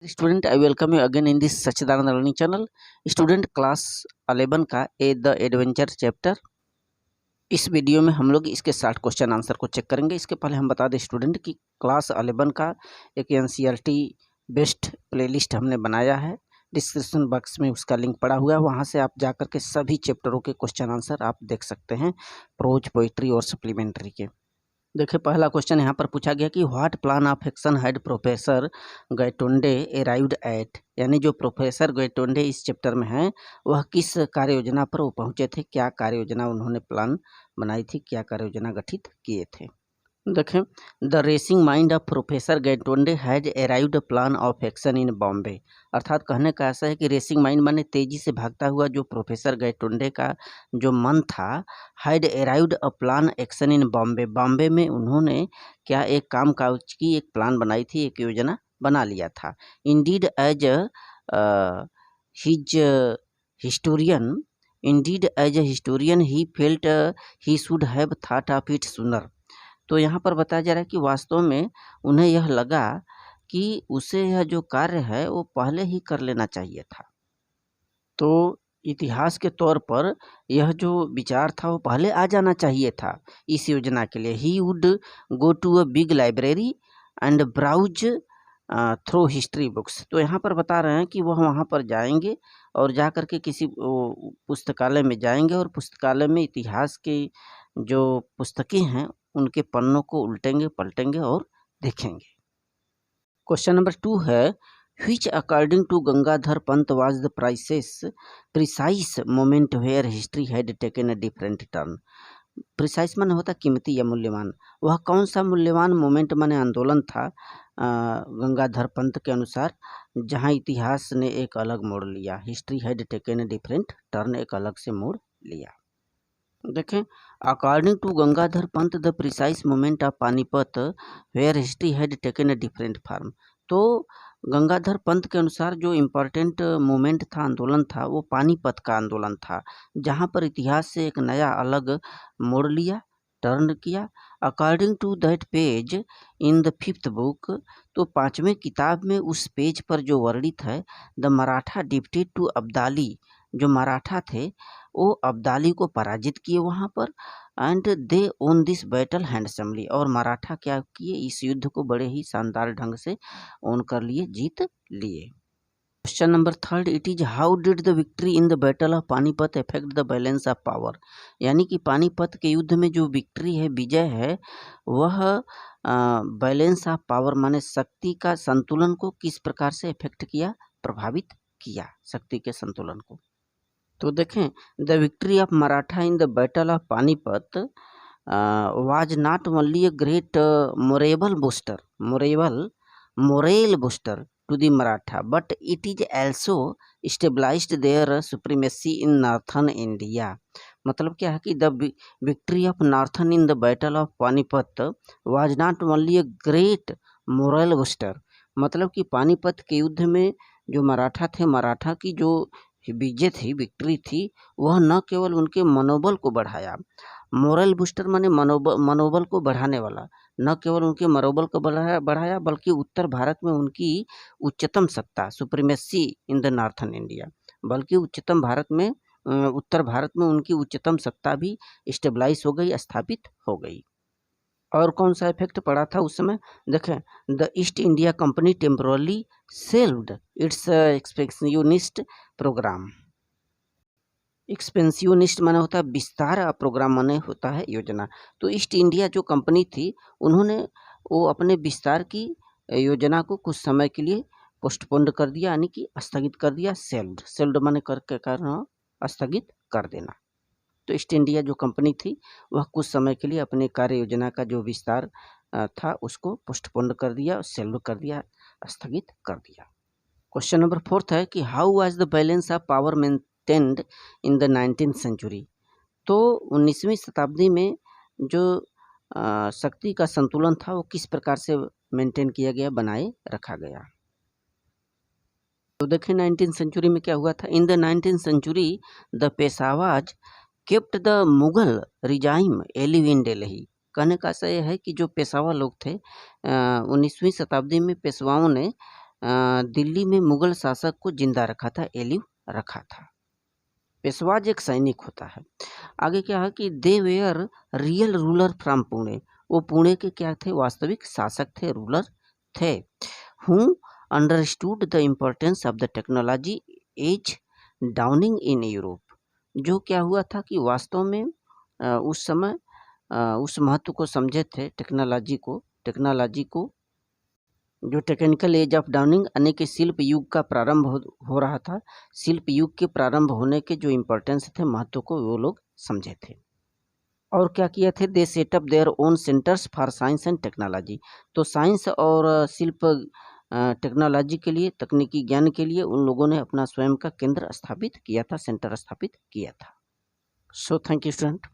Student, I welcome you again in this Sachchidanand learning channel. Student, class 11 का the adventure chapter, इस video में हम लोग इसके 60 क्वेश्चन आंसर को चेक करेंगे। इसके पहले हम बता दें स्टूडेंट कि क्लास 11 का एक एनसीईआरटी बेस्ट प्लेलिस्ट हमने बनाया है। डिस्क्रिप्शन बॉक्स में उसका लिंक पड़ा हुआ है, वहाँ से आप जाकर के सभी चैप्टरों के क्वेश्चन आंसर आप देख सकते हैं, प्रोज, पोइट्री और सप्लीमेंट्री के। देखिए, पहला क्वेश्चन यहाँ पर पूछा गया कि what plan of action had professor Gaitonde arrived at, यानी जो प्रोफेसर गैटोंडे इस चैप्टर में है वह किस कार्य योजना पर वो पहुँचे थे, क्या कार्य योजना उन्होंने प्लान बनाई थी, क्या कार्य योजना गठित किए थे। देखें, the racing mind of professor Gaitonde has arrived plan of action in Bombay. अर्थात कहने का ऐसा है कि रेसिंग माइंड माने तेजी से भागता हुआ जो प्रोफेसर गैटोंडे का जो मन था, had arrived a plan action in Bombay, Bombay में उन्होंने क्या एक काम काज की एक प्लान बनाई थी, एक योजना बना लिया था। Indeed as his historian indeed as a historian he felt he should have thought of it sooner. तो यहाँ पर बताया जा रहा है कि वास्तव में उन्हें यह लगा कि उसे यह जो कार्य है वो पहले ही कर लेना चाहिए था। तो इतिहास के तौर पर यह जो विचार था वो पहले आ जाना चाहिए था इस योजना के लिए। He would go to a big library and browse through history books. तो यहाँ पर बता रहे हैं कि वह वहाँ पर जाएंगे और जा कर के किसी पुस्तकालय में जाएंगे और पुस्तकालय में इतिहास के जो पुस्तकें हैं उनके पन्नों को उल्टेंगे, पलटेंगे और देखेंगे। क्वेश्चन नंबर 2 है, which according to Gangadhar Pant was the precise moment where history had taken a different turn। Precise माने होता कीमती या मूल्यवान। वह कौन सा मूल्यवान मोमेंट माने आंदोलन था गंगाधर पंत के अनुसार, जहां इतिहास ने एक अलग मोड़ लिया। History had taken a different turn, एक अलग से मोड़ लिया। देखें, according to Gangadhar Pant the precise moment of Panipat where history had taken a different form. तो गंगाधर पंत के अनुसार जो इम्पोर्टेंट मोमेंट था, आंदोलन था, वो पानीपत का आंदोलन था, जहाँ पर इतिहास से एक नया अलग मोड़ लिया, टर्न किया। According to that page in the 5th book, तो 5वें किताब में उस पेज पर जो वर्णित है, द मराठा डिप्टेड टू अब्दाली, जो मराठा थे वो अब्दाली को पराजित किए वहाँ पर, and they own this battle handsomely, और मराठा क्या किए, इस युद्ध को बड़े ही शानदार ढंग से ओन कर लिए, जीत लिए। Question number 3, it is how did the victory in the battle of Panipat affect the balance of power, यानी कि पानीपत के युद्ध में जो विक्ट्री है, विजय है, वह बैलेंस ऑफ पावर माने शक्ति का संतुलन को किस प्रकार से इफेक्ट किया, प्रभावित किया शक्ति के संतुलन को। तो देखें, the victory of Maratha in the battle of Panipat was not only a great moral booster to the Maratha, but it is also established their supremacy in northern India। मतलब क्या है कि the victory of northern in the battle of Panipat was not only a great moral booster, मतलब कि पानीपत के युद्ध में जो मराठा थे, मराठा की जो विजय थी, विक्ट्री थी, वह न केवल उनके मनोबल को बढ़ाया, मोरल बूस्टर माने मनोबल को बढ़ाने वाला, न केवल उनके मनोबल को बढ़ाया बल्कि उत्तर भारत में उनकी उच्चतम सत्ता, supremacy in the northern India, बल्कि उत्तर भारत में उनकी उच्चतम सत्ता भी स्टेबलाइज हो गई, स्थापित हो गई। और कौन सा इफेक्ट पड़ा था उस समय, देखें, the East India Company temporarily shelved its expansionist programme. Expansionist माने होता है विस्तार, प्रोग्राम माने होता है योजना। तो ईस्ट इंडिया जो कंपनी थी, उन्होंने वो अपने विस्तार की योजना को कुछ समय के लिए पोस्टपोन्ड कर दिया, यानी कि स्थगित कर दिया। सेल्ड माने करके कारण स्थगित कर देना। तो ईस्ट इंडिया जो कंपनी थी वह कुछ समय के लिए अपने कार्य योजना का जो विस्तार था उसको पोस्टपोन्ड कर दिया, सेल्व कर दिया, स्थगित कर दिया। क्वेश्चन नंबर 4 है कि how was the balance of power maintained in the 19th century. तो 19वीं शताब्दी में जो शक्ति का संतुलन था वो किस प्रकार से मेंटेन किया गया, बनाए रखा गया। तो देखिए 19th सेंचुरी में क्या हुआ था। In the 19th century the Peshwas kept the Mughal regime alive in Delhi. कहने का ऐसा यह है कि जो पेशवा लोग थे 19वीं शताब्दी में पेशवाओं ने दिल्ली में मुगल शासक को जिंदा रखा था, एलिव रखा था। पेशवाज एक सैनिक होता है। आगे क्या है कि they were real ruler from Pune, वो पुणे के क्या थे, वास्तविक शासक थे, रूलर थे। Who understood the importance of the technology as dawning in Europe, जो क्या हुआ था कि वास्तव में उस समय उस महत्व को समझे थे, टेक्नोलॉजी को जो टेक्निकल एज ऑफ डाउनिंग यानी कि शिल्प युग का प्रारंभ हो रहा था, शिल्प युग के प्रारंभ होने के जो इम्पोर्टेंस थे, महत्व को वो लोग समझे थे। और क्या किए थे, दे setup their own centres for science and technology, तो साइंस और शिल्प टेक्नोलॉजी के लिए, तकनीकी ज्ञान के लिए उन लोगों ने अपना स्वयं का केंद्र स्थापित किया था, सेंटर स्थापित किया था। So thank you student.